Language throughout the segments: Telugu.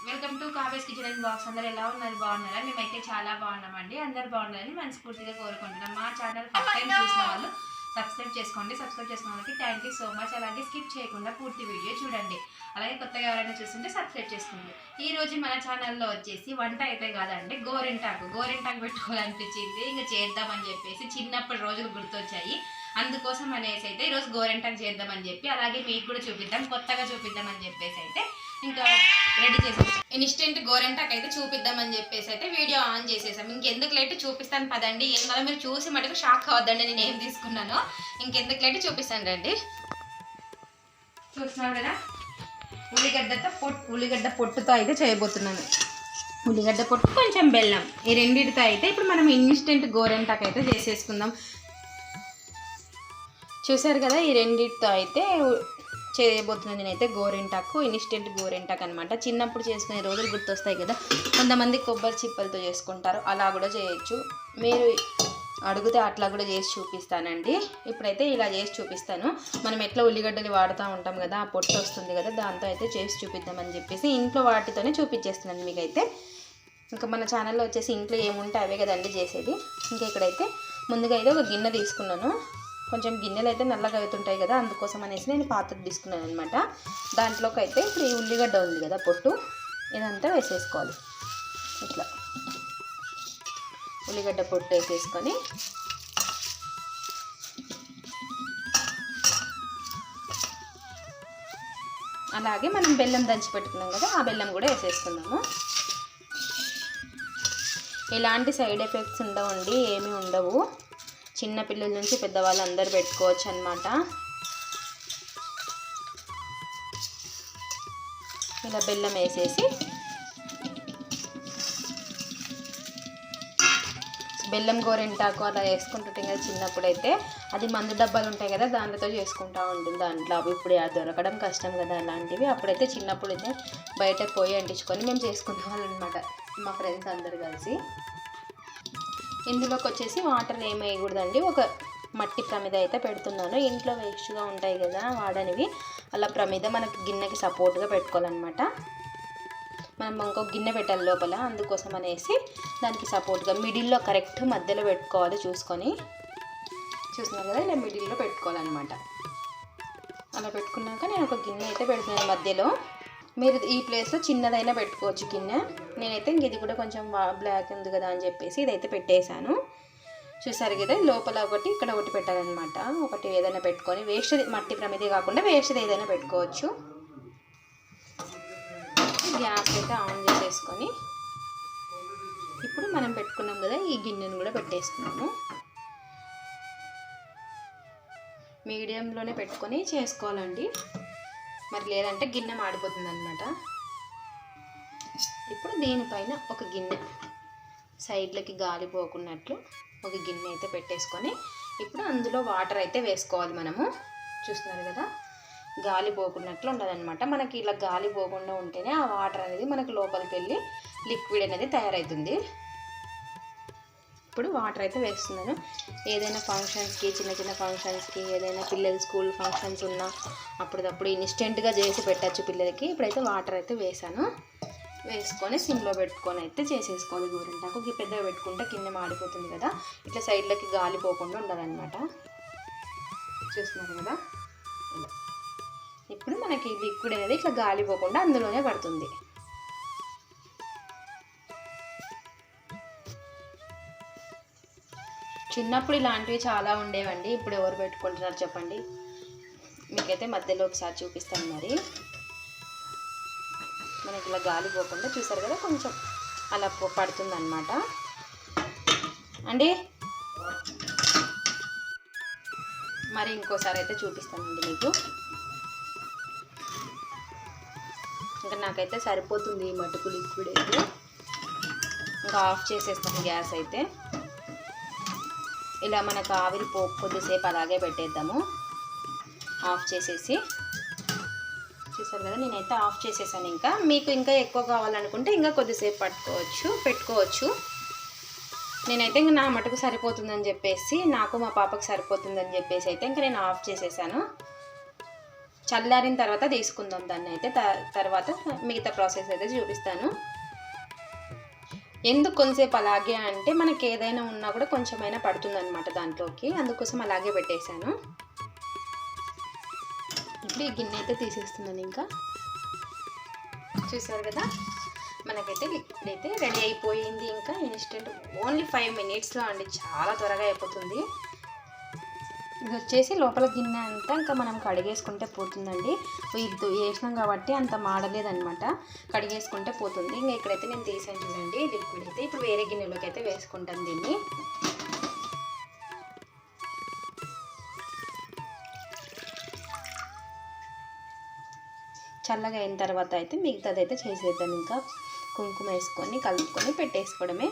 Welcome to Kavya's kitchen and blogs. అందరూ ఎలా ఉన్నారు? బాగున్నారా? మేమైతే చాలా బాగున్నామండి. అందరు బాగున్నారని మనస్ఫూర్తిగా కోరుకుంటున్నాం. మా ఛానల్ ఫస్ట్ టైం చూసిన వాళ్ళు సబ్స్క్రైబ్ చేసుకోండి. సబ్స్క్రైబ్ చేసుకున్న వాళ్ళకి థ్యాంక్ యూ సో మచ్. అలాగే స్కిప్ చేయకుండా పూర్తి వీడియో చూడండి. అలాగే కొత్తగా ఎవరైనా చూస్తుంటే సబ్స్క్రైబ్ చేసుకోండి. ఈ రోజు మన ఛానల్లో వచ్చేసి వంట అయితే కాదండి, గోరింటాకు పెట్టుకోవాలనిపించింది. ఇంకా చేద్దామని చెప్పేసి చిన్నప్పటి రోజులు గుర్తొచ్చాయి. అందుకోసం అనేసి అయితే ఈరోజు గోరింటాకు చేద్దామని చెప్పి, అలాగే మీకు కూడా చూపిద్దాం, కొత్తగా చూపిద్దామని చెప్పేసి అయితే ఇంకా రెడీ చేసేసాం. ఇన్స్టెంట్ గోరింటాకు అయితే చూపిద్దామని చెప్పేసి అయితే వీడియో ఆన్ చేసేసాం. ఇంకెందుకు లేట్ చూపిస్తాను పదండి. ఏం కదా మీరు చూసి మటుకు షాక్ అవ్వద్దండి నేను ఏం తీసుకున్నానో. ఇంకెందుకు లేట్ చూపిస్తాను రండి. చూస్తున్నాను కదా, ఉల్లిగడ్డ పొట్టుతో అయితే చేయబోతున్నాను. ఉల్లిగడ్డ పొట్టు, కొంచెం బెల్లం, ఈ రెండింటితో అయితే ఇప్పుడు మనం ఇన్స్టెంట్ గోరింటాకు అయితే చేసేసుకుందాం. చూసారు కదా, ఈ రెండింటితో అయితే చేయబోతున్నాను నేనైతే గోరింటాకు, ఇన్స్టెంట్ గోరింటాకు అనమాట. చిన్నప్పుడు చేసుకునే రోజులు గుర్తొస్తాయి కదా. కొంతమంది కొబ్బరి చిప్పలతో చేసుకుంటారు, అలా కూడా చేయొచ్చు. మీరు అడిగితే అట్లా కూడా చేసి చూపిస్తానండి. ఇప్పుడైతే ఇలా చేసి చూపిస్తాను. మనం ఎట్లా ఉల్లిగడ్డలు వాడుతూ ఉంటాం కదా, ఆ పొట్టు వస్తుంది కదా, దాంతో అయితే చేసి చూపిద్దామని చెప్పేసి ఇంట్లో వాటితోనే చూపించేస్తున్నాను మీకైతే. ఇంకా మన ఛానల్లో వచ్చేసి ఇంట్లో ఏముంటే అవే కదండి చేసేది. ఇంకా ఇక్కడైతే ముందుగా అయితే ఒక గిన్నె తీసుకున్నాను. కొంచెం గిన్నెలు అయితే నల్లగా అవుతుంటాయి కదా, అందుకోసం అనేసి నేను పాత్ర తీసుకున్నాను అనమాట. దాంట్లోకి అయితే ఇప్పుడు ఈ ఉల్లిగడ్డ ఉంది కదా పొట్టు, ఇదంతా వేసేసుకోవాలి. ఇట్లా ఉల్లిగడ్డ పొట్టు వేసేసుకొని అలాగే మనం బెల్లం దంచి పెట్టుకున్నాం కదా, ఆ బెల్లం కూడా వేసేసుకుందాము. ఎలాంటి సైడ్ ఎఫెక్ట్స్ ఉండవండి, ఏమీ ఉండవు. చిన్నపిల్లల నుంచి పెద్దవాళ్ళు అందరు పెట్టుకోవచ్చు అనమాట. ఇలా బెల్లం వేసేసి, బెల్లం గోరింటాకు అలా వేసుకుంటుంటే కదా చిన్నప్పుడు అయితే, అది మందు డబ్బాలు ఉంటాయి కదా, దాంట్లో చేసుకుంటూ ఉంటుంది. దాంట్లో ఇప్పుడు దొరకడం కష్టం కదా అలాంటివి. అప్పుడైతే చిన్నప్పుడు అయితే బయట పోయి అంటించుకొని మేము చేసుకునే వాళ్ళం అనమాట, మా ఫ్రెండ్స్ అందరు కలిసి. ఇందులోకి వచ్చేసి వాటర్ ఏమి వేయకూడదండి. ఒక మట్టి ప్రమిద అయితే పెడుతున్నాను. ఇంట్లో వేస్ట్గా ఉంటాయి కదా వాడనివి, అలా ప్రమిద మనకి గిన్నెకి సపోర్ట్గా పెట్టుకోవాలన్నమాట. మనం ఇంకొక గిన్నె పెట్టాలి లోపల, అందుకోసం అనేసి దానికి సపోర్ట్గా మిడిల్లో కరెక్ట్ మధ్యలో పెట్టుకోవాలి చూసుకొని. చూస్తున్నారు కదా, ఇలా మిడిల్లో పెట్టుకోవాలన్నమాట. అలా పెట్టుకున్నాక నేను ఒక గిన్నె అయితే పెడుతున్నాను మధ్యలో. మీరు ఈ ప్లేస్లో చిన్నదైనా పెట్టుకోవచ్చు గిన్నె. నేనైతే ఇంక ఇది కూడా కొంచెం బ్లాక్ ఉంది కదా అని చెప్పేసి ఇదైతే పెట్టేశాను. చూసారు కదా, లోపల ఒకటి ఇక్కడ ఒకటి పెట్టాలన్నమాట. ఒకటి ఏదైనా పెట్టుకొని, వేస్ట్ మట్టి ప్రమిది కాకుండా వేస్ట్ ఏదైనా పెట్టుకోవచ్చు. గ్యాస్ అయితే ఆన్ చేసేసుకొని ఇప్పుడు మనం పెట్టుకున్నాం కదా ఈ గిన్నెను కూడా పెట్టేసుకున్నాము. మీడియంలోనే పెట్టుకొని చేసుకోవాలండి, మరి లేదంటే గిన్నె మాడిపోతుంది అనమాట. ఇప్పుడు దీనిపైన ఒక గిన్నె, సైడ్లకి గాలి పోకున్నట్లు ఒక గిన్నె అయితే పెట్టేసుకొని ఇప్పుడు అందులో వాటర్ అయితే వేసుకోవాలి మనము. చూస్తున్నారు కదా, గాలి పోకున్నట్లు ఉండదన్నమాట. మనకి ఇలా గాలి పోకుండా ఉంటేనే ఆ వాటర్ అనేది మనకు లోపలికి వెళ్ళి లిక్విడ్ అనేది తయారవుతుంది. ఇప్పుడు వాటర్ అయితే వేస్తున్నాను. ఏదైనా ఫంక్షన్స్కి, చిన్న చిన్న ఫంక్షన్స్కి, ఏదైనా పిల్లల స్కూల్ ఫంక్షన్స్ ఉన్నా అప్పుడప్పుడు ఇన్స్టెంట్గా చేసి పెట్టచ్చు పిల్లలకి. ఇప్పుడైతే వాటర్ అయితే వేసాను. వేసుకొని సిమ్లో పెట్టుకొని అయితే చేసేసుకోవాలి గోరింటాకు. పెద్దగా పెట్టుకుంటే కింద మాడిపోతుంది కదా, ఇట్లా సైడ్లకి గాలి పోకుండా ఉండాలన్నమాట. చూస్తున్నారు కదా, ఇప్పుడు మనకి లిక్విడ్ అనేది ఇట్లా గాలి పోకుండా అందులోనే పడుతుంది. చిన్నప్పుడు ఇలాంటివి చాలా ఉండేవండి, ఇప్పుడు ఎవరు పెట్టుకుంటున్నారు చెప్పండి. మీకైతే మధ్యలో ఒకసారి చూపిస్తాను. మరి మనకి ఇలా గాలి పోకుండా చూసారు కదా, కొంచెం అలా పడుతుంది అన్నమాట అండి. మరి ఇంకోసారి అయితే చూపిస్తానండి మీకు. ఇంకా నాకైతే సరిపోతుంది ఈ మటుకు లిక్విడ్ అయితే. ఇంకా ఆఫ్ చేసేస్తాను గ్యాస్ అయితే. ఇలా మనకు ఆవిరి కొద్దిసేపు అలాగే పెట్టేద్దాము ఆఫ్ చేసేసి. చూసారు కదా, నేనైతే ఆఫ్ చేసేసాను. ఇంకా మీకు ఇంకా ఎక్కువ కావాలనుకుంటే ఇంకా కొద్దిసేపు పెట్టుకోవచ్చు. నేనైతే ఇంకా నా మటుకు సరిపోతుందని చెప్పేసి, నాకు మా పాపకు సరిపోతుందని చెప్పేసి అయితే ఇంకా నేను ఆఫ్ చేసేసాను. చల్లారిన తర్వాత తీసుకుందాం దాన్ని అయితే. తర్వాత మిగతా ప్రాసెస్ అయితే చూపిస్తాను. ఎందుకు కొంచెంసేపు అలాగే అంటే మనకి ఏదైనా ఉన్నా కూడా కొంచెమైనా పడుతుందన్నమాట దాంట్లోకి, అందుకోసం అలాగే పెట్టేశాను. ఇప్పుడు ఈ గిన్నె అయితే తీసేస్తున్నాను. ఇంకా చూసారు కదా, మనకైతే లిక్విడ్ అయితే రెడీ అయిపోయింది. ఇంకా ఇన్స్టెంట్ ఓన్లీ 5 మినిట్స్లో అండి, చాలా త్వరగా అయిపోతుంది. ఇది వచ్చేసి లోపల గిన్నె అంతా ఇంకా మనం కడిగేసుకుంటే పోతుందండి. ఇది వేసినాం కాబట్టి అంత మాడలేదనమాట, కడిగేసుకుంటే పోతుంది. ఇంకా ఇక్కడైతే నేను తీసాను చూడండి లిక్విడ్ అయితే. ఇప్పుడు వేరే గిన్నెలోకి అయితే వేసుకుంటాను దీన్ని. చల్లగా అయిన తర్వాత అయితే మిగతాది అయితే చేసేద్దాం. ఇంకా కుంకుమ వేసుకొని కలుపుకొని పెట్టేసుకోవడమే.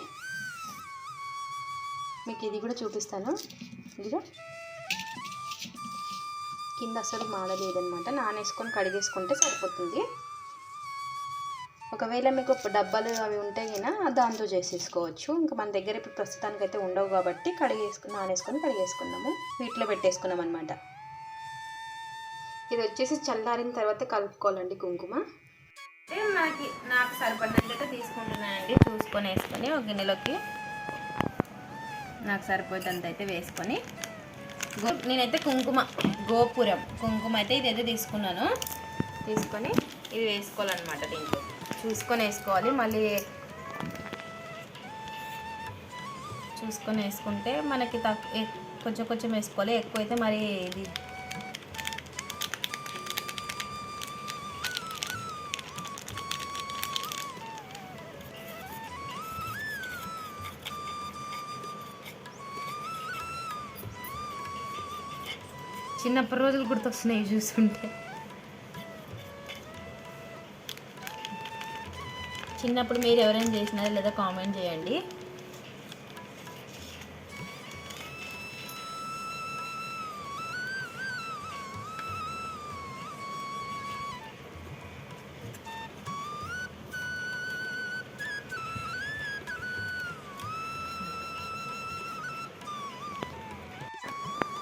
మీకు ఇది కూడా చూపిస్తాను. ఇదిగో కింద అసలు మాడలేదనమాట, నానేసుకొని కడిగేసుకుంటే సరిపోతుంది. ఒకవేళ మీకు డబ్బాలు అవి ఉంటే కన్నా దాంతో చేసేసుకోవచ్చు. ఇంకా మన దగ్గర ఇప్పుడు ప్రస్తుతానికి అయితే ఉండవు కాబట్టి నానేసుకొని కడిగేసుకున్నాము, వీటిలో పెట్టేసుకున్నాం అనమాట. ఇది వచ్చేసి చల్లారిన తర్వాత కలుపుకోవాలండి కుంకుమ. నాకు సరిపడినట్లయితే తీసుకుంటున్నానండి, చూసుకొని వేసుకొని ఒక గిన్నెలోకి నాకు సరిపోయేంత అయితే వేసుకొని, నేనైతే గోపురం కుంకుమ అయితే ఇదైతే తీసుకున్నాను. తీసుకొని ఇది వేసుకోవాలన్నమాట. దీంట్లో చూసుకొని వేసుకోవాలి. మళ్ళీ చూసుకొని వేసుకుంటే మనకి కొంచెం కొంచెం వేసుకోవాలి, ఎక్కువైతే మరి ఇది చిన్నప్పటి రోజులు గుర్తొస్తున్నాయి చూస్తుంటే. చిన్నప్పుడు మీరు ఎవరైనా చేసినారా లేదా కామెంట్ చేయండి.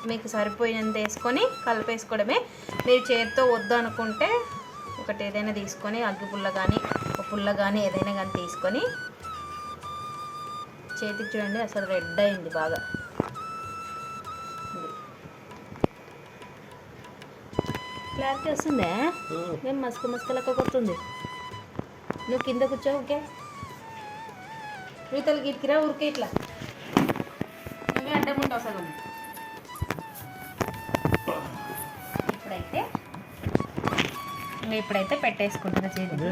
మీకు సరిపోయినంత వేసుకొని కలిపేసుకోవడమే. మీరు చేతితో వద్దు అనుకుంటే ఒకటి ఏదైనా తీసుకొని అగ్గి పుల్ల కానీ ఒక పుల్ల కానీ ఏదైనా కానీ తీసుకొని చేతికి చూడండి, అసలు రెడ్ అయింది బాగా. క్లారిటీ వస్తుందే, మేము మస్కలక్క కొడుతుంది. నువ్వు కింద కూర్చో, ఓకే రీతలు గిట్కిరా ఊరికే ఇట్లా నువ్వే అడ్డం ఉంటావు సగం. ఇప్పుడైతే పెట్టేసుకుంటున్నా చేతికి.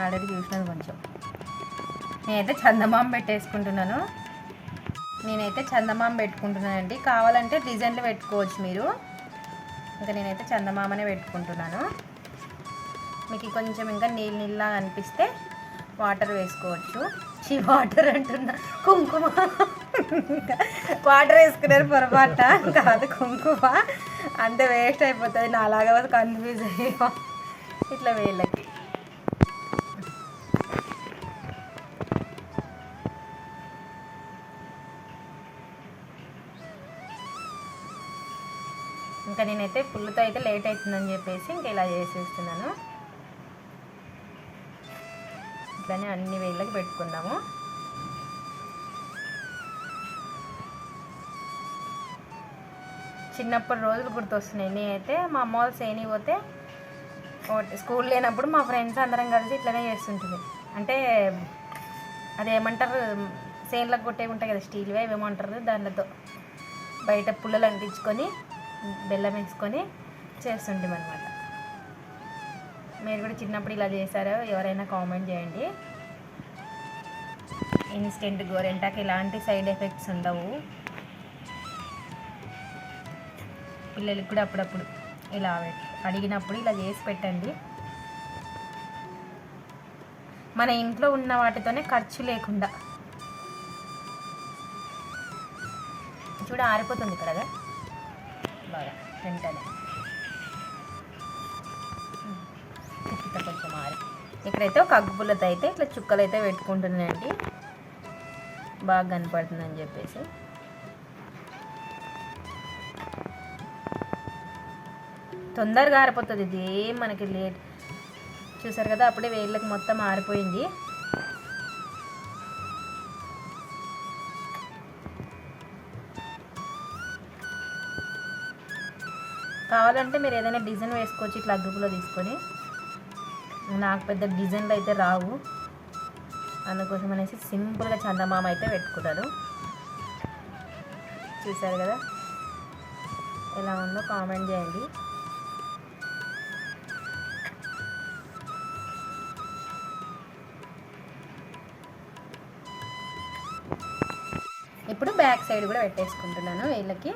ఆల్రెడీ చూసినాను కొంచెం. నేనైతే చందమామ పెట్టేసుకుంటున్నాను. పెట్టుకుంటున్నానండి. కావాలంటే డిజైన్లు పెట్టుకోవచ్చు మీరు. ఇంకా నేనైతే చందమామనే పెట్టుకుంటున్నాను. మీకు కొంచెం ఇంకా నీళ్ళ అనిపిస్తే వాటర్ వేసుకోవచ్చు. వాటర్ అంటున్నా, కుంకుమ. వాటర్ వేసుకున్నారు పొరపాట కాదు, కుంకుమ. అంతే వేస్ట్ అయిపోతుంది. నాలాగా కన్ఫ్యూజ్ అయ్యో ఇట్లా వేళ్ళకి. ఇంకా నేనైతే పుల్లతో అయితే లేట్ అవుతుందని చెప్పేసి ఇంకా ఇలా చేసేస్తున్నాను. ఇట్లానే అన్ని వేళ్ళకి పెట్టుకుందాము. చిన్నప్పటి రోజులు గుర్తొస్తున్నాయి. నేనైతే మా అమ్మ వాళ్ళు సేని పోతే స్కూల్ లేనప్పుడు మా ఫ్రెండ్స్ అందరం కలిసి ఇట్లనే చేస్తుంటుంది. అంటే అదేమంటారు, సేన్లకు కొట్టేవి ఉంటాయి కదా స్టీల్వే, ఏమేమంటారు దానితో బయట పుల్లలు అంటించుకొని బెల్లం వేసుకొని చేస్తుంటాం అనమాట. మీరు కూడా చిన్నప్పుడు ఇలా చేశారో ఎవరైనా కామెంట్ చేయండి. ఇన్స్టెంట్ గోరెంటాకి ఎలాంటి సైడ్ ఎఫెక్ట్స్ ఉండవు. పిల్లలకి కూడా అప్పుడప్పుడు ఇలా అడిగినప్పుడు ఇలా చేసి పెట్టండి. మన ఇంట్లో ఉన్న వాటితోనే ఖర్చు లేకుండా. చూడ ఆరిపోతుంది ఇక్కడ బాగా వెంటనే. కొంచెం ఆరి ఇక్కడైతే ఒక అగ్గుపుల్లతో అయితే ఇట్లా చుక్కలు అయితే పెట్టుకుంటున్నాయండి, బాగా కనపడుతుందని చెప్పేసి. తొందరగా ఆరిపోతుంది. ఇది ఏం మనకి లేట్. చూసారు కదా అప్పుడే వేళ్ళకి మొత్తం ఆరిపోయింది. కావాలంటే మీరు ఏదైనా డిజైన్ వేసుకోవచ్చు ఇట్లా అగ్గుపులో తీసుకొని. నాకు పెద్ద డిజైన్లు అయితే రావు, అందుకోసం అనేసి సింపుల్గా చందమామ అయితే పెట్టుకుంటాను. చూసారు కదా ఎలా ఉందో కామెంట్ చేయండి. ఇప్పుడు బ్యాక్ సైడ్ కూడా పెట్టేసుకుంటున్నాను వీళ్ళకి.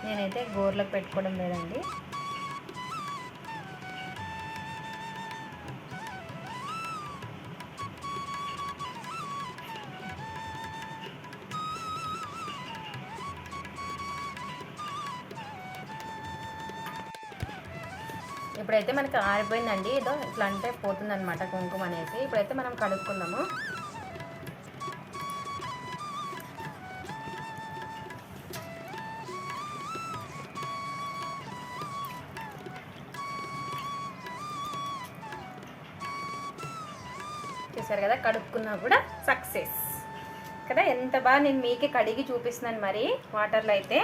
నేనైతే గోర్లకు పెట్టుకోవడం లేదండి. ఇప్పుడైతే మనకి ఆరిపోయిందండి. ఏదో ఇట్లా అంటే పోతుందన్నమాట కుంకుమ అనేసి. ఇప్పుడైతే మనం కడుక్కుందాము. చూసారు కదా కడుక్కున్నా కూడా సక్సెస్ కదా. ఎంత బాగా నేను మీకే కడిగి చూపిస్తున్నాను మరి వాటర్లో అయితే.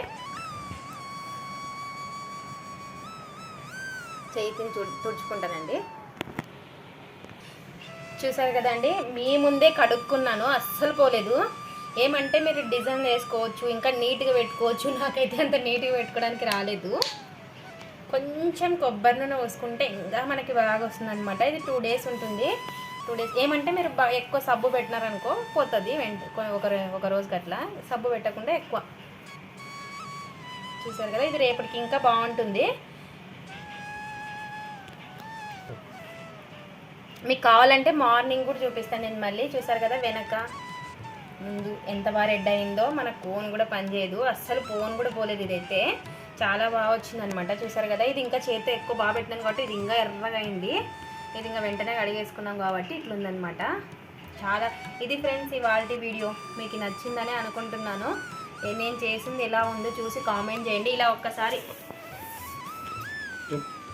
చేతిని తుడుచుకుంటానండి. చూసారు కదండి మీ ముందే కడుక్కున్నాను, అస్సలు పోలేదు. ఏమంటే మీరు డిజైన్ వేసుకోవచ్చు, ఇంకా నీట్గా పెట్టుకోవచ్చు. నాకైతే అంత నీట్గా పెట్టుకోవడానికి రాలేదు. కొంచెం కొబ్బరి నూనె పోసుకుంటే ఇంకా మనకి బాగా వస్తుంది అనమాట. ఇది 2 days ఉంటుంది. 2 days ఏమంటే మీరు ఎక్కువ సబ్బు పెట్టినారనుకో పోతుంది ఒక రోజుకి అట్లా. సబ్బు పెట్టకుండా ఎక్కువ. చూసారు కదా ఇది రేపటికి ఇంకా బాగుంటుంది. మీకు కావాలంటే మార్నింగ్ కూడా చూపిస్తాను నేను మళ్ళీ. చూసారు కదా వెనక ముందు ఎంత బాగా రెడ్ అయిందో. మన కోన్ కూడా పనిచేయదు అస్సలు, కోన్ కూడా పోలేదు. ఇదైతే చాలా బాగా వచ్చిందనమాట. చూసారు కదా ఇది ఇంకా చేతితో ఎక్కువ బాగా పెట్టినాను కాబట్టి ఇది ఇంకా ఎర్రగా అయింది. ఇది ఇంకా వెంటనే కడిగేసుకున్నాం కాబట్టి ఇట్లుందనమాట. చాలా ఇది ఫ్రెండ్స్ ఇవాళ వీడియో మీకు నచ్చిందని అనుకుంటున్నాను. నేను చేసింది ఎలా ఉందో చూసి కామెంట్ చేయండి. ఇలా ఒక్కసారి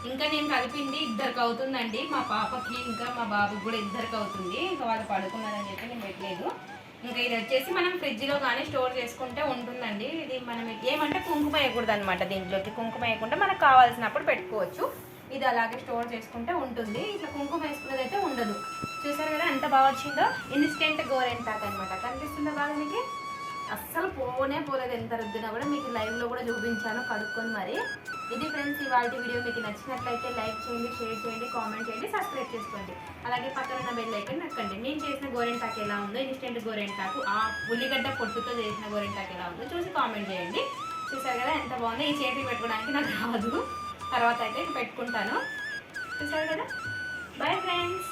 ఇంకా నేను కలిపింది 2కి అవుతుందండి. మా పాపకి ఇంకా మా బాబుకి కూడా 2కి అవుతుంది. ఇంకా వాళ్ళు పడుకున్నారని చెప్పి నేను పెట్టలేదు. ఇంకా ఇది వచ్చేసి మనం ఫ్రిడ్జ్లో కానీ స్టోర్ చేసుకుంటే ఉంటుందండి. ఇది మనం ఏమంటే కుంకుమ వేయకూడదు అనమాట. దీంట్లోకి కుంకుమ వేయకుండా మనకు కావాల్సినప్పుడు పెట్టుకోవచ్చు. ఇది అలాగే స్టోర్ చేసుకుంటే ఉంటుంది. ఇట్లా కుంకుమ వేసుకున్నది అయితే ఉండదు. చూసారు కదా ఎంత బాగా వచ్చిందో. ఇన్స్టెంట్ గోరెంటాక్ అనమాట. కనిపిస్తుందో బాగా మీకు. అస్సలు పోలేదు. ఎంత రుద్దినా కూడా మీకు లైవ్లో కూడా చూపించాను కడుక్కొని మరి. ఇది ఫ్రెండ్స్ ఇవాళ వీడియో. మీకు నచ్చినట్లయితే లైక్ చేయండి, షేర్ చేయండి, కామెంట్ చేయండి, సబ్స్క్రైబ్ చేసుకోండి. అలాగే పక్కన ఉన్న బెల్ ఐకాన్ నొక్కండి. నేను చేసిన గోరెంటాక్ ఎలా ఉందో, ఇన్స్టెంట్ గోరెంటాకు ఆ ఉల్లిగడ్డ పొట్టుతో చేసిన గోరెంటాక్ ఎలా ఉందో చూసి కామెంట్ చేయండి. చూసారు కదా ఎంత బాగుందో. ఈ చేతికి పెట్టుకోవడానికి నాకు రాదు, తర్వాత అయితే పెట్టుకుంటాను. చూసారు కదా. Bye friends.